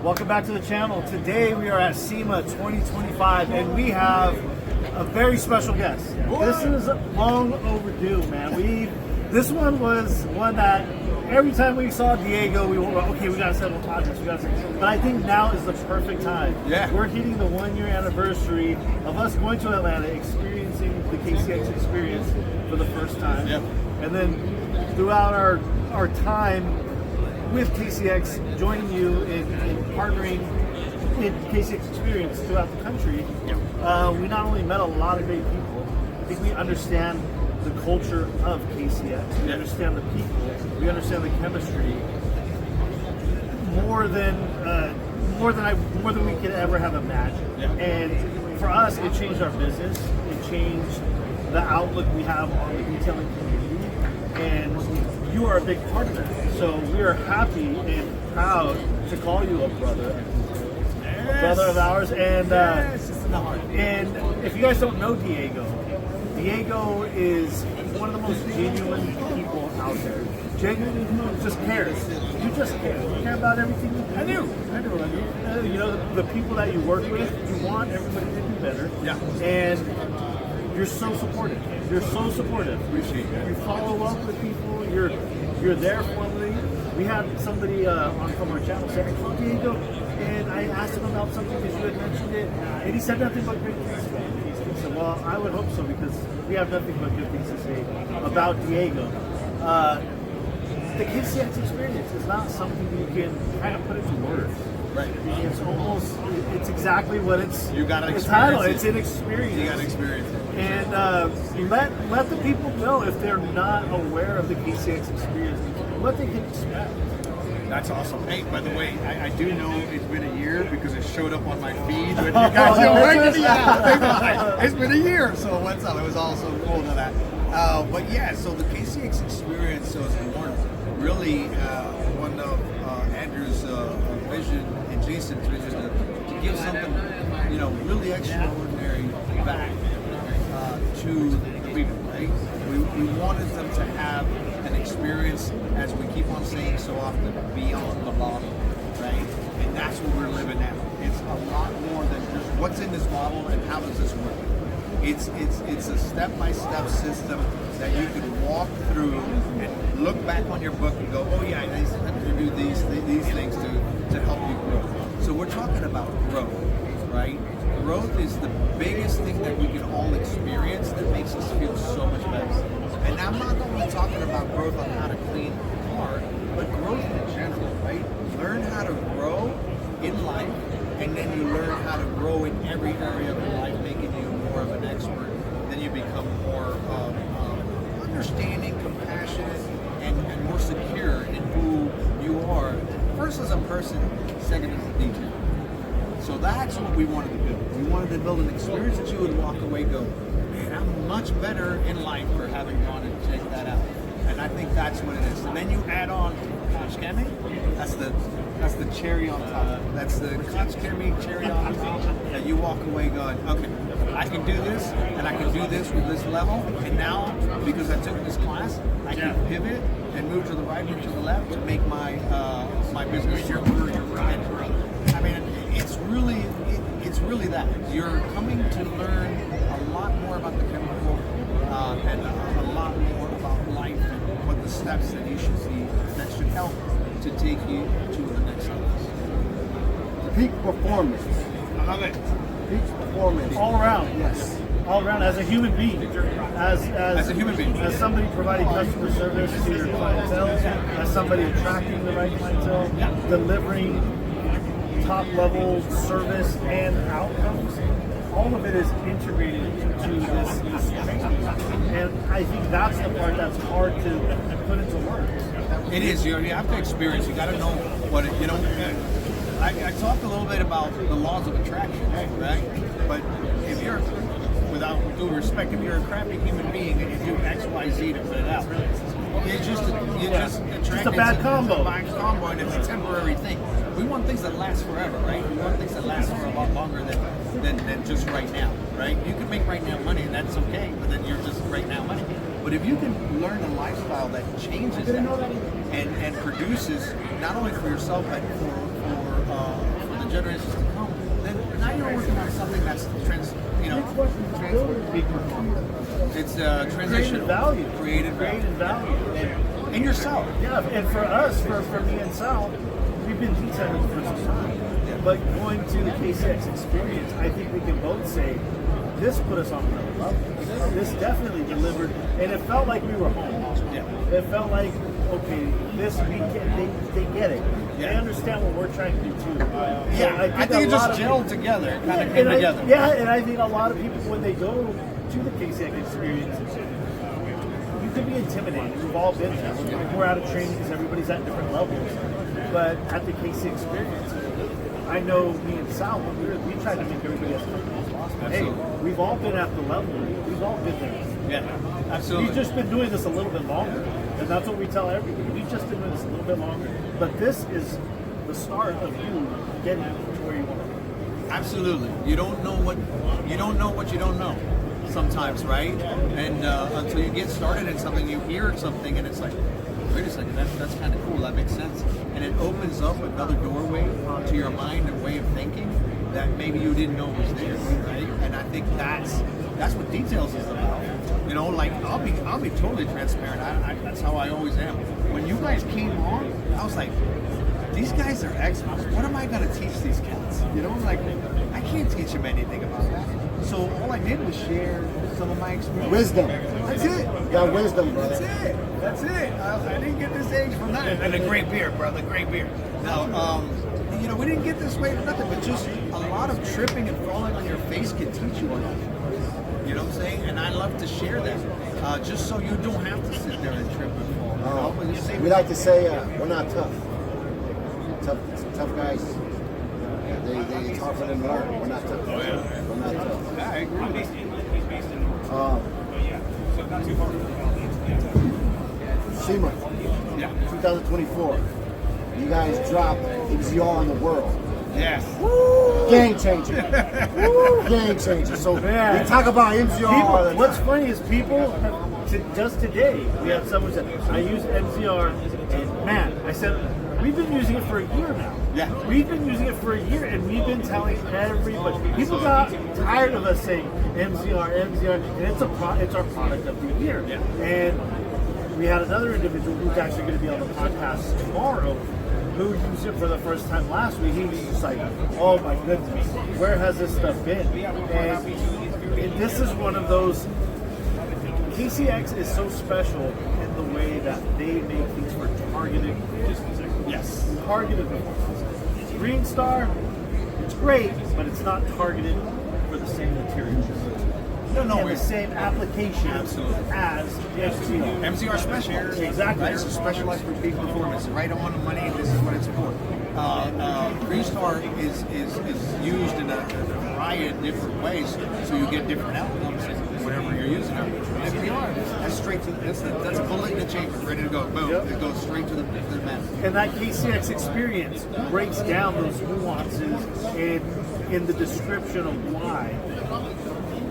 Welcome back to the channel. Today we are at SEMA 2025 and we have a very special guest. This is long overdue, man. This one was one that every time we saw Diego, we were okay, we gotta settle podcast, but I think now is the perfect time. Yeah. We're hitting the 1 year anniversary of us going to Atlanta, experiencing the KCX experience for the first time. Yep. And then throughout our time with KCX, joining you in partnering in KCX experience throughout the country, we not only met a lot of great people, I think we understand the culture of KCX, we understand the people, we understand the chemistry more than we could ever have imagined. Yeah. And for us, it changed our business, it changed the outlook we have on the detailing community, and you are a big part of that. So we are happy and proud to call you a brother. Yes. A brother of ours. And Yes, it's in the heart. and if you guys don't know Diego is one of the most genuine people out there. Genuinely just cares. You just care. You care about everything you do. I do. You know, the people that you work with, you want everybody to do better. Yeah. And you're so supportive. You're so supportive. Appreciate that. You follow up with people. You're there for them. We had somebody on from our channel say, "I called Diego," and I asked him about something because you had mentioned it, and he said nothing but great things about it. He said, "Well, I would hope so because we have nothing but good things to say about Diego." The KCX experience is not something you can kind of put into words. Right. It's exactly what it's. You gotta the experience title. it. It's an experience. You got to experience it. And let the people know if they're not aware of the KCX experience, what they can expect. That's awesome. Hey, by the way, I do know it's been a year because it showed up on my feed when you guys it's been a year. So what's up? It was all so cool to that. But yeah, so the KCX experience, so it's born really one of Andrew's vision and Jason's vision to give something, really extraordinary back to the people, right? We wanted them to have an experience, as we keep on saying so often, beyond the bottle, right? And that's what we're living now. It's a lot more than just what's in this bottle and how does this work. It's a step-by-step system that you can walk through and look back on your book and go, oh yeah, I need to do these things to help you grow. So we're talking about growth, right? Growth is the biggest thing that we can all experience that makes us feel so much better. And I'm not only talking about growth on how to clean a car, but growth in general, right? Learn how to grow in life, and then you learn how to grow in every area of your life, making you more of an expert. Then you become more understanding, compassionate, and more secure in who you are. First as a person, second as a teacher. So that's what we wanted to build. We wanted to build an experience that you would walk away and go, man, I'm much better in life for having gone and checked that out. And I think that's what it is. And then you add on Koch Chemi. That's the cherry on top. That's the Koch Chemi cherry on top. That you walk away going, okay, I can do this, and I can do this with this level. And now, because I took this class, I can pivot and move to the right or to the left to make my my business stronger. I mean, it's really that. You're coming to learn a lot more about the chemical and a lot more about life and what the steps that you should see that should help to take you to the next level. Peak performance. I love it. Peak performance. All around. Yes. All around, as a human being, as a human being, as somebody providing customer service to your clientele, as somebody attracting the right clientele, delivering top level service and outcomes, all of it is integrated into this training. And I think that's the part that's hard to put into words. It is. You have to experience. You got to know what it. I talked a little bit about the laws of attraction, right? But if you're, without due respect, if you're a crappy human being and you do X, Y, Z to put it out, you're just Just a bad combo. It's a bad combo, and it's a temporary thing. We want things that last forever, right? We want things that last for a lot longer than just right now, right? You can make right now money, and that's okay, but then you're just right now money. But if you can learn a lifestyle that changes that, and produces not only for yourself but for the generations to come. Then now you're working on something that's peak performance. It's transition value. Created value. And yourself. Yeah, and for us, for me and Sal, we've been detailing for some time. But going to the KCX experience, I think we can both say this put us on another level. This definitely delivered, and it felt like we were home. Yeah. It felt like, okay, this weekend, they get it. Yeah. They understand what we're trying to do too. I think it just gelled together. It kind of came together. And I think a lot of people, when they go to the KCX experience, you could be intimidated. We've all been there. We're out of training because everybody's at different levels. But at the KCX experience, I know me and Sal, we tried to make everybody as comfortable as possible. Hey, we've all been at the level. We've all been there. Yeah, absolutely. We've just been doing this a little bit longer. And that's what we tell everybody. We've just been doing this a little bit longer. But this is the start of you getting to where you want to be. Absolutely. You don't know what you don't know sometimes, right? And until you get started in something, you hear something and it's like, wait a second, that's kind of cool, that makes sense. And it opens up another doorway to your mind and way of thinking that maybe you didn't know was there, right? And I think that's what details is about. You know, like I'll be totally transparent. That's how I always am. When you guys came on, I was like, these guys are experts. What am I gonna teach these kids? You know, like I can't teach them anything about that. So all I did was share some of my experience. Wisdom. That's it. You got wisdom, brother. That's it. I didn't get this age for nothing. And a great beer, brother. Great beer. Now, you know, we didn't get this way for nothing, but just a lot of tripping and falling on your face can teach you a lot. You know what I'm saying? And I love to share that, just so you don't have to sit there and trip and fall. You know? We like to say we're not tough. Tough guys. They tougher than learn. We're not tough. Oh, yeah. We're not tough. Yeah, I agree. SEMA, Yeah. 2024. You guys dropped MZR in the world. Yes. Game changer. Game changer. So Man. we talk about MZR. What's funny is people, just today, we had someone said, I use MZR, and man, I said, we've been using it for a year now. Yeah. We've been using it for a year, and we've been telling everybody. People got tired of us saying MZR, and it's our product of the year. Yeah. And we had another individual who's actually going to be on the podcast tomorrow, who used it for the first time last week. He was just like, oh my goodness, where has this stuff been? And this is one of those, KCX is so special in the way that they make things for targeted, targeted performance. Green Star, it's great, but it's not targeted for the same materials. And the same application as the MCR. MCR special. Exactly. Right? It's a specialized for peak performance. Right on the money, this is what it's for. Green Star is used in a variety of different ways, so you get different outcomes in whatever you're using. MCR, that's straight to that's a bullet in the chamber, ready to go. Boom. Yep. It goes straight to the man. And that KCX experience breaks down those nuances in the description of why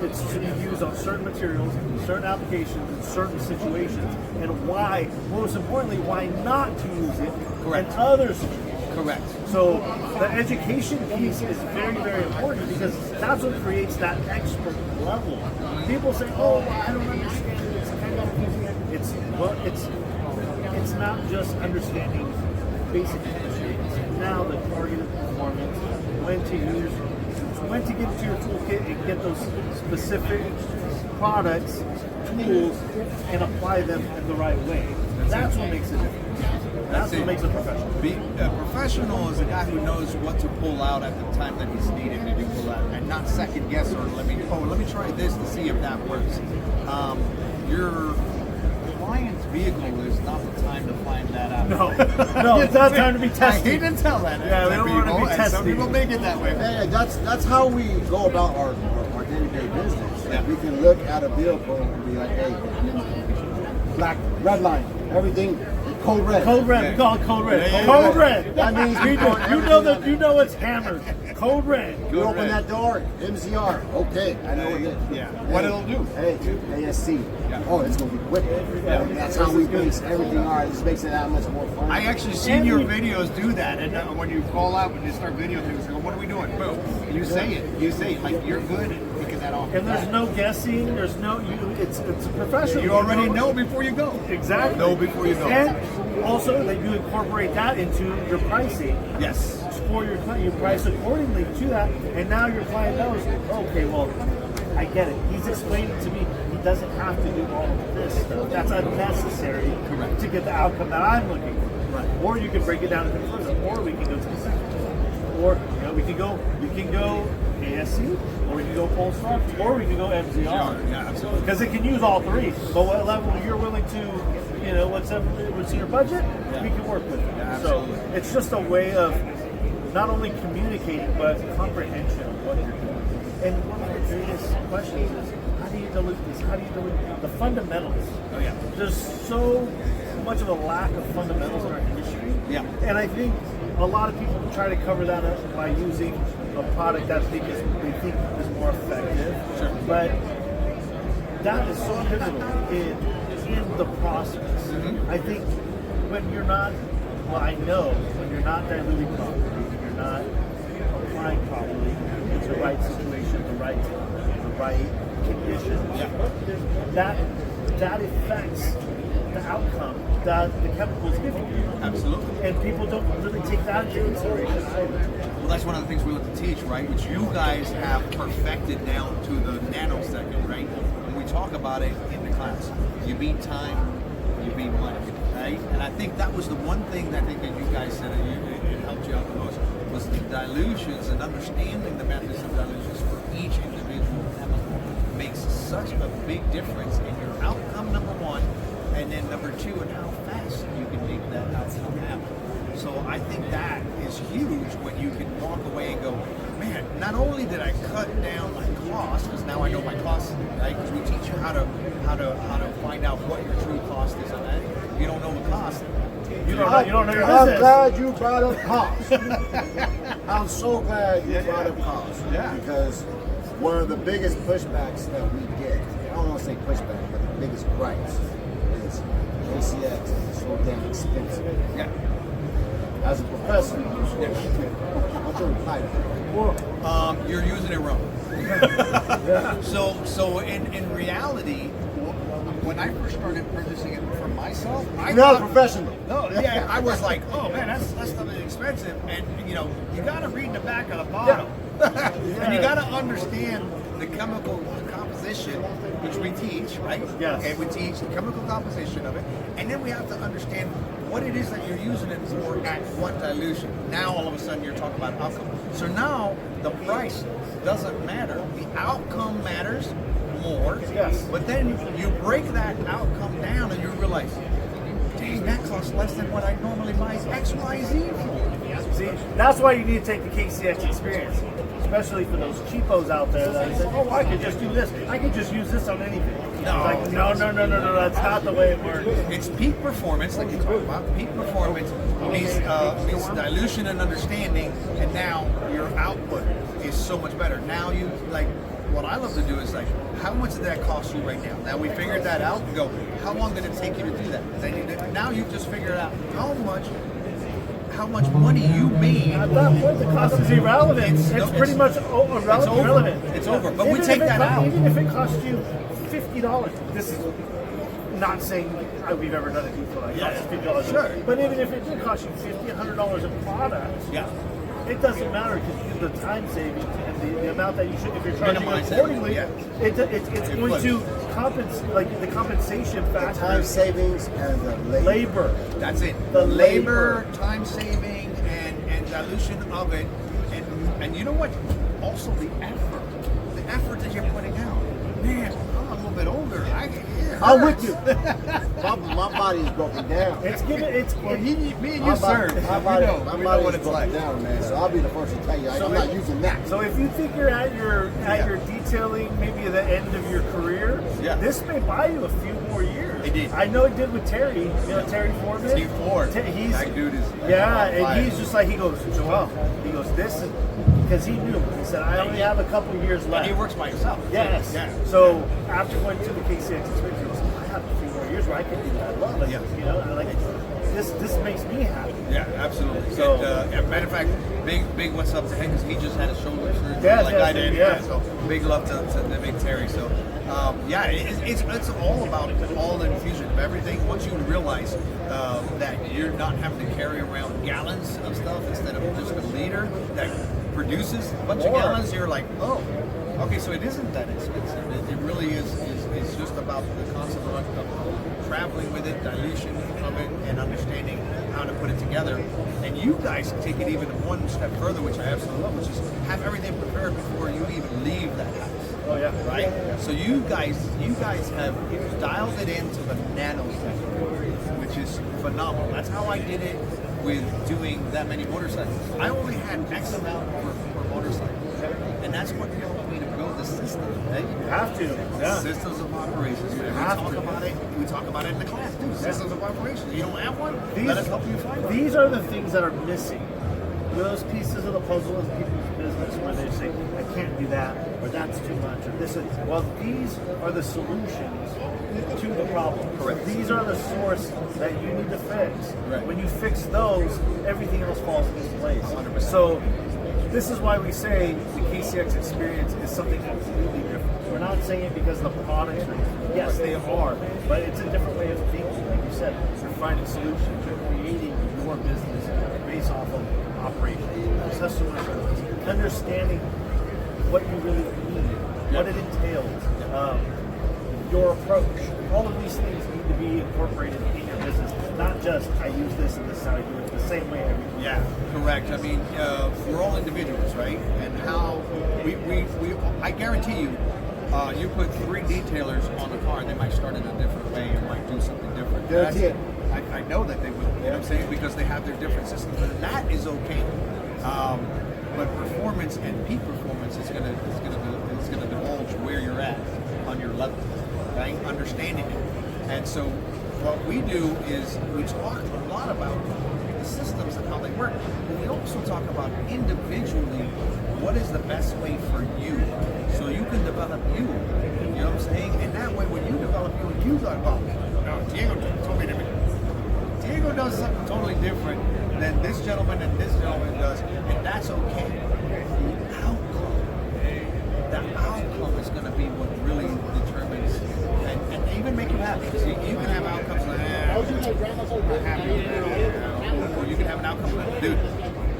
it's to be used on certain materials, certain applications, in certain situations, and why, most importantly, why not to use it in other situations. Correct. So the education piece is very, very important because that's what creates that expert level. People say, "Oh, well, I don't understand it. It's kind of confusing." It's not just understanding basic chemistry. It's now the targeted performance, when to use, when to get into your toolkit and get those specific products, tools, and apply them in the right way. That's what makes it different. That's what makes a professional. A professional is a guy who knows what to pull out at the time that he's needed to pull out, and not second guess or let me try this to see if that works. Your client's vehicle is not the time to find that out. No, it's not time to be tested. I hate to tell that. Yeah, we don't want to be tested. Some people make it that way. Hey, that's how we go about our day-to-day business. Like, we can look at a vehicle and be like, hey, black, red line, everything. Code red. Code red. We call it code red. Yeah. Code red. That means you know it's hammered. Code red. You open that door, MZR. Okay, I know what it is. Yeah. What it'll do. Hey, ASC. Yeah. Oh, it's gonna be quick. That's how we base everything. All right, this makes it that much more fun. I actually seen your videos do that, and when you call out, when you start videotaping, you go, what are we doing? Boom. And you say it. Like, you're good at picking that off. And there's no guessing. There's no. It's a professional. You already know before you go. Exactly. Know before you go. And also that you incorporate that into your pricing. Yes. For your client, you price accordingly to that, and now your client knows. Okay, well, I get it. He's explaining to me he doesn't have to do all of this stuff. That's unnecessary to get the outcome that I'm looking for. Right. Or you can break it down into further, or we can go to the second. Or we can go ASC, or we can go full stop, or we can go MZR. Yeah, absolutely. Because it can use all three. But what level you're willing to, what's in your budget, we can work with it. Yeah, so absolutely. it's just a way of not only communicating, but comprehension of what you're doing. And one of the biggest questions is, how do you dilute this? How do you dilute the fundamentals? Oh, yeah. There's so much of a lack of fundamentals in our industry. Yeah. And I think a lot of people try to cover that up by using a product that they think is more effective. Sure. But that is so pivotal in the process. Mm-hmm. I think when you're not, I know when you're not diluting properly, when you're not applying properly, it's the right situation, the right time, the right condition. That affects the outcome that the chemicals give you. Absolutely. And people don't really take that into consideration either. Well, that's one of the things we look to teach, right? Which you guys have perfected down to the nanosecond, right? When we talk about it in the class, you beat time, you beat money, right? And I think that was the one thing that I think that you guys said that it helped you out the most was the dilutions and understanding the methods of dilutions for each individual chemical makes such a big difference in your outcome, number one, and then number two, and how fast you can make that outcome happen. So I think that is huge when you can walk away and go, man, not only did I cut down my cost, because now I know my cost, right? Because we teach you how to find out what your true cost is on that. If you don't know the cost, You don't know your I'm business. glad you brought up cost. I'm so glad you brought up cost. Yeah. Because one of the biggest pushbacks that we get, I don't want to say pushback, but the biggest gripes is KCX is so damn expensive. yeah. As a professor, what's your reply to that? You're using it wrong. So in reality, when I first started purchasing it for myself, You're not a professional. No, yeah, I was like, oh man, that stuff is expensive, and you got to read the back of the bottle, and you got to understand the chemical composition, which we teach, right? Yes. And we teach the chemical composition of it, and then we have to understand what it is that you're using it for at what dilution. Now all of a sudden you're talking about outcome. So now the price doesn't matter. The outcome matters more. Yes. But then you break that outcome down and you realize, dang, that costs less than what I normally buy X, Y, Z for. See, that's why you need to take the KCX experience, especially for those cheapos out there that say, "Oh, I could just do this. I could just use this on anything." No. It's like, no. That's not the way it works. It's peak performance, like you talked about. Peak performance means dilution and understanding, and now your output is so much better. Now you, like, what I love to do is like, how much did that cost you right now? Now we figured that out and go, how long did it take you to do that? Then now you've just figured out how much money you made. At that point, the cost is irrelevant. It's pretty much irrelevant. It's over. But we Even take if that out. Even if it costs you $50, this is not saying we've ever done a deal for like $50. Sure. But even if it did cost you $50, $100 in products, Yeah. it doesn't matter because the time savings and the amount that you should, if you're charging Minimize accordingly, everything, it's going to compensate, like the compensation factor. Time savings and the labor. That's it. The labor, time saving, and dilution of it, and you know what? Also the effort that you're putting out. Man, I'm a little bit older. I'm with you. My body is broken down. Me and you, sir. My We body know what is it's broken like. down, man. So I'll be the first to tell you, I'm not using that. So if you think you're at your detailing, maybe the end of your career, this may buy you a few more years. It did. I know it did with Terry. Terry Foreman. Steve Ford. He's That dude is and he's just like he goes, Joel. He goes, this is because he knew. He said, I only have a couple years left. And he works by himself. Yes. Yeah. So after going to the KCX experience, he was like, I have a few more years where I can do that. I love it. Yeah. You know, and like this makes me happy. Yeah, absolutely. So, and, matter of fact, big what's up to him because he just had a shoulder surgery Yes, like yes, I did. yeah. So big love to Big Terry. So yeah, it's all about all the infusion of everything. Once you realize that you're not having to carry around gallons of stuff instead of just a liter that produces a bunch of gallons, you're like, oh, okay, so it isn't that expensive. It really is just about the concept of traveling with it, dilution of it, and understanding how to put it together. And you guys take it even one step further, which I absolutely love, which is have everything prepared before you even leave that house. Oh yeah. Right? So you guys have dialed it into the nanosecond, which is phenomenal. That's how I did it with doing that many motorcycles. I only had X amount per motorcycle. And that's what helped me to build the system, right? You have to. Yeah. Systems of operations. We talk about it in the class too. Systems of operations. You don't have one? Let us help you find one. These are the things that are missing. Those pieces of the puzzle in people's business where they say, I can't do that, or that's too much, or this is. Well, these are the solutions to the problem. Correct. These are the source that you need to fix. Right. When you fix those, everything else falls into place. 100%. So this is why we say the KCX experience is something completely different. We're not saying it because the products are, yes, they are, but it's a different way of thinking. Like you said, you're finding solutions, you're creating your business based off of operations, customer service, understanding what you really need, what it entails, your approach. All of these things need to be incorporated in your business, not just I use this and this is how I do it the same way every day. Yeah, correct. I mean, we're all individuals, right? And how we I guarantee you, you put 3 detailers on the car, they might start in a different way or might do something different. Guarantee it. I know that they will. You know what I'm saying? Because they have their different systems, and that is okay. But performance and peak performance is gonna divulge where you're at on your level, right? Understanding it. And so what we do is we talk a lot about the systems and how they work, but we also talk about individually what is the best way for you, so you can develop you. You know what I'm saying? And that way, when you develop you got about Diego told me to. Diego does something totally different than this gentleman and this gentleman does, and that's okay. The outcome is going to be what really determines and even make you happy. So you can have outcomes like, I'm happy with that. Or you can have an outcome like, dude,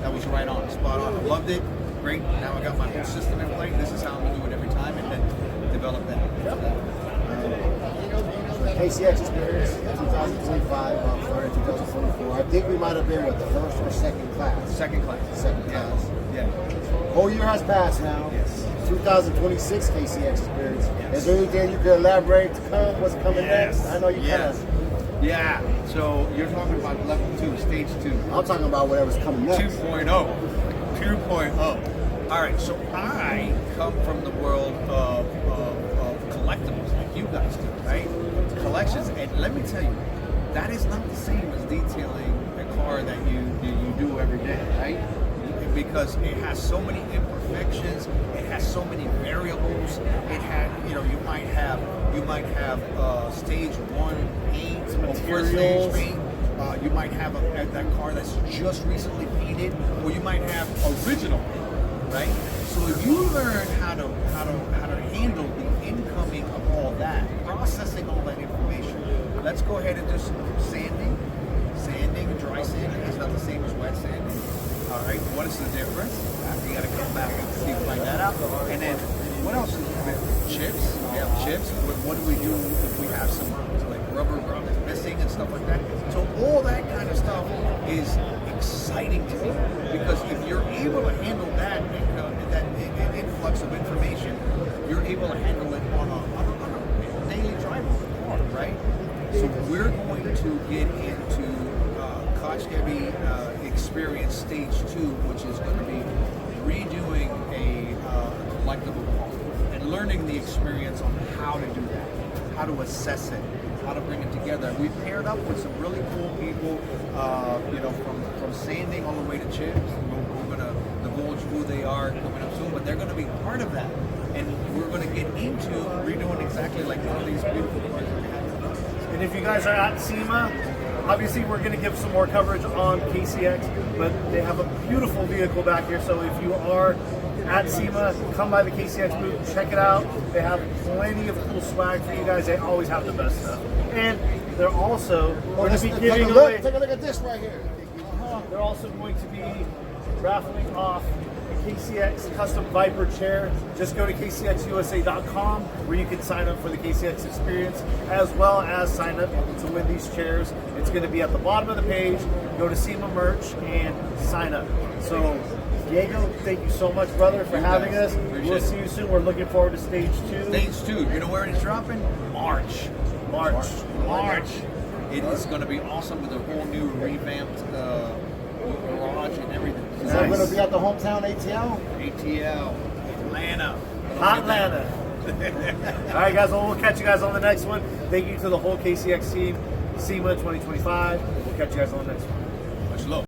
that was right on, spot on. I loved it, great. Now I got my whole system in place. This is how I'm going to do it every time, and then develop that. KCX Experience 2025, started 2024. I think we might have been with the first or second class. Second class. Second class. Yeah. Whole year has passed now. Yes. 2026 KCX Experience. Yes. Is there anything you could elaborate to come? What's coming Yes. next? I know you Yes. kind of. Yeah. So you're talking about level 2, stage 2. I'm talking about whatever's coming next. 2.0. 2.0. All right, so I come from the world of collectibles like you guys do, right? Collections, and let me tell you, that is not the same as detailing a car that you do every day, right? Because it has so many imperfections, it has so many variables. It had, you might have stage 1 paint, or first stage paint. You might have that car that's just recently painted, or you might have original paint, right? So if you learn how to handle the incoming of all that, processing all that information, let's go ahead and do some sanding. Sanding, dry sanding is not the same as wet sanding. All right, what is the difference? You got to come back and see, find that out. And then what else? Chips. We have chips. What do we do if we have some like rubber grommets missing and stuff like that? So all that kind of stuff is exciting to me, because if you're able to handle that influx of information, you're able to handle it on a daily drive of the car, right? So we're going to get into KCX Experience Stage 2, which is going to be redoing a collectible car and learning the experience on how to do that, how to assess it, how to bring it together. We've paired up with some really cool people, from sanding all the way to chips. We're going to divulge who they are coming up soon, but they're going to be part of that. And we're going to get into redoing exactly like one of these beautiful cars that we have. And if you guys are at SEMA, obviously we're going to give some more coverage on KCX, but they have a beautiful vehicle back here. So if you are at SEMA, come by the KCX booth, check it out. They have plenty of cool swag for you guys. They always have the best stuff. And they're also going to be giving away. Take a look at this right here. They're also going to be raffling off a KCX custom Viper chair. Just go to KCXUSA.com where you can sign up for the KCX experience, as well as sign up to win these chairs. It's going to be at the bottom of the page. Go to SEMA merch and sign up. So, Diego, thank you so much, brother, for having us. We'll see you soon. We're looking forward to stage 2. Stage 2. You know where it's dropping? March. It is going to be awesome with a whole new revamped garage and everything. Is that going to be at the hometown ATL? ATL, Atlanta. Atlanta. All right, guys. Well, we'll catch you guys on the next one. Thank you to the whole KCX team. SEMA 2025. We'll catch you guys on the next one.